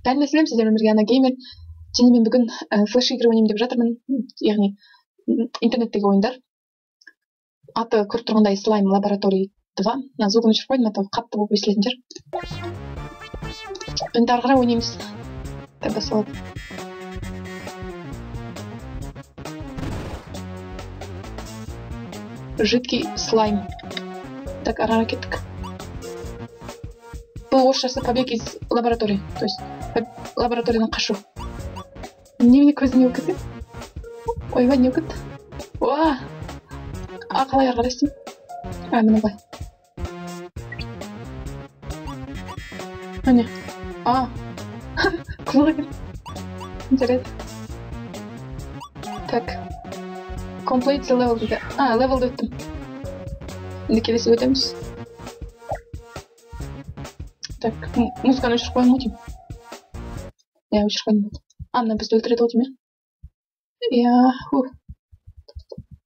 Бәріне сәлем, сіздермен бірге Ана Геймер. Және мен бүгін флеш игры ойнаймын деп жатырмын. Яғни интернеттегі ойындар. Аты көріп тұрғандай Slime Laboratory 2. Звугын өшіріп қойдым, аты қатты болып естілетін шығар. Енді ары қарай ойнаймыз. Так басталады. Жидкий слайм. Так, ары қарай кеттік. Бұл орысшасы побег из лаборатории, то есть лабораториядан қашу. Немене көзіне өкіді? Ойбай, не өкіді? Уа! Қалай ары қарай істеймін? Міне былай. Міне. Қызығы келді. Жарайды. Так. Complete the level дейді. Levelді өттім. Енді келесі өтеміз. Так, музыканы өшіріп қойын ғой деймін. Өшіріп қойын болды. Мына бізді өлтіреді ғой деймін.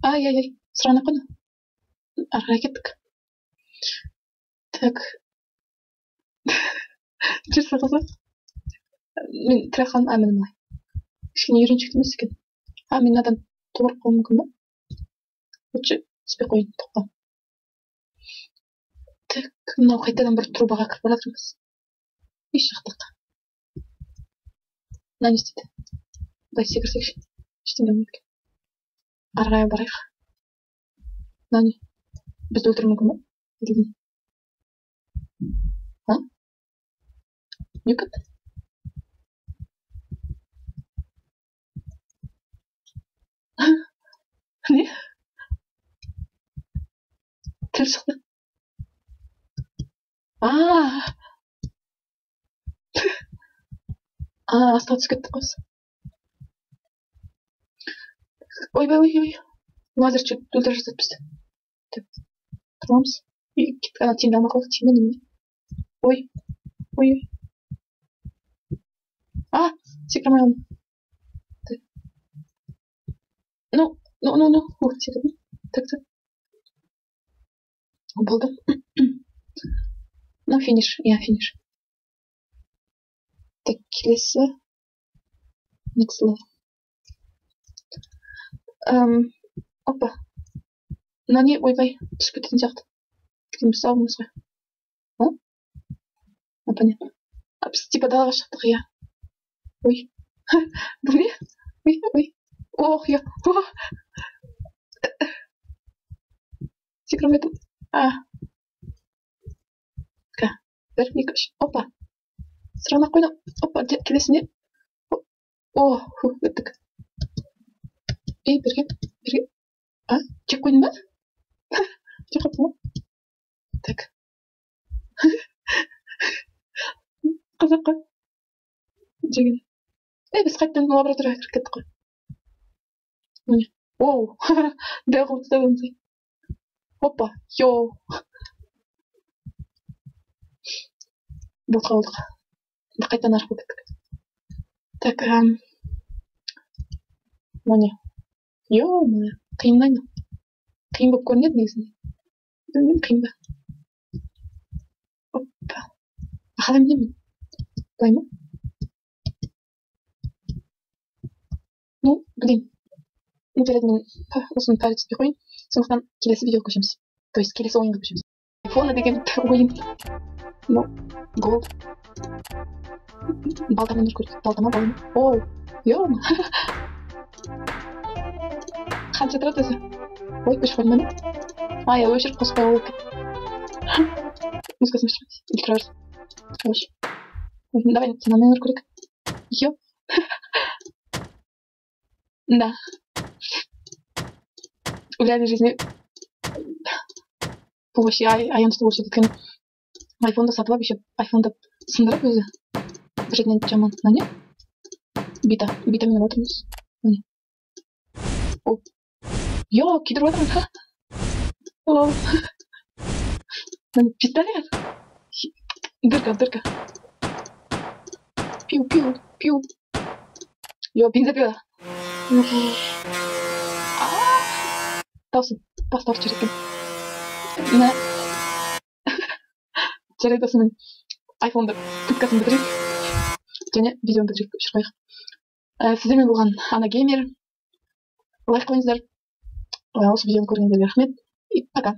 Ай-яй-яй, сұрағына қойды. Ары қарай кеттік. Так. Жүрсе қызы. Мен тірі қалын, міне былай. Кішкене үйреншікті емес екен. Мен мынадан туырып қалуым мүмкін ба? Лучше түспей қойын, тоқта. Так, мынау қайтадан бір трубаға кіріп бара жатырмыз. Еш жақтық. Мына не істейді? Былай секірсекші. Ештеңе болмайды екен. Ары қарай барайық. Мына не? Бізді өлтіруі мүмкін ба? Не өкіт? Не? Тіл шықты. Астау түсіп кеттік қой. Ой. Лазер чөп өлтіріп жатады бізді. Тұрамыз. Кеттік, ана тиімді алмақ болды. Тиімді неме? Ой. Секіремай алдым. Ну. Секірдім. Так. Болды. Финиш. Финиш. Так, келесі. Next level. Опа. Мына не? Ойбай. Түсіп кететін сияқты. Біз алдымыз ғой. Понятно. Біз типа далаға шықтық, иә. Ой. Бұл не? Ой. Ох, я. Секіремедім. Бір, екі, үш. Опа. Сырғанақ қойдым. Опа, келесіне. Өттік. Берген. Жек қойдың ба? Жек қойдың ба? Так. Қызық қой. Жеген. Біз қайттан лабораторияға кіріп кеттік қой. Міне. Дәу қылықты да өмсей. Опа. Бұл қалдық. Қайттан арқылы кеттік. Так. Міне. Қиындайды. Қиын болып көрінеді негізінде. Қиын ба? Опа. Қалай мінемін? Былай ма? Блин. Жарайды, мен осыны пәрі түспей қойын. Сондықтан келесі видеоға көшеміз. То есть келесі ойынға көшеміз. Айфона деген ойын. Голд. Балтамен ұр көрдік. Балтама. Қанша тұрады өзі? Ой, өшіп қойдым ба? Өшіріп қоспай болып кет. Музыкасын өшірмейді. Или тұрарыз. Давай, санамен ұр көрдік. Да. В реальной жизни бұл вообще аянышты болып кеткен. Айфонды сатып алып, еще айфонды сындырып өзі. Бір жерден жаман. Не? Битамен отырмыз. Күйдіріп отырмын. Пистолет. Дырка. Пиу. Бензопила. Даусын бастап жіберген. Жарайды, осымен айфонды пыткасын бітірейік. және видеоны бітіріп шығайық. Сіздермен болған Ана Геймер. Лайк қойыңыздар. Осы видеоны көргендерге рахмет. И пока.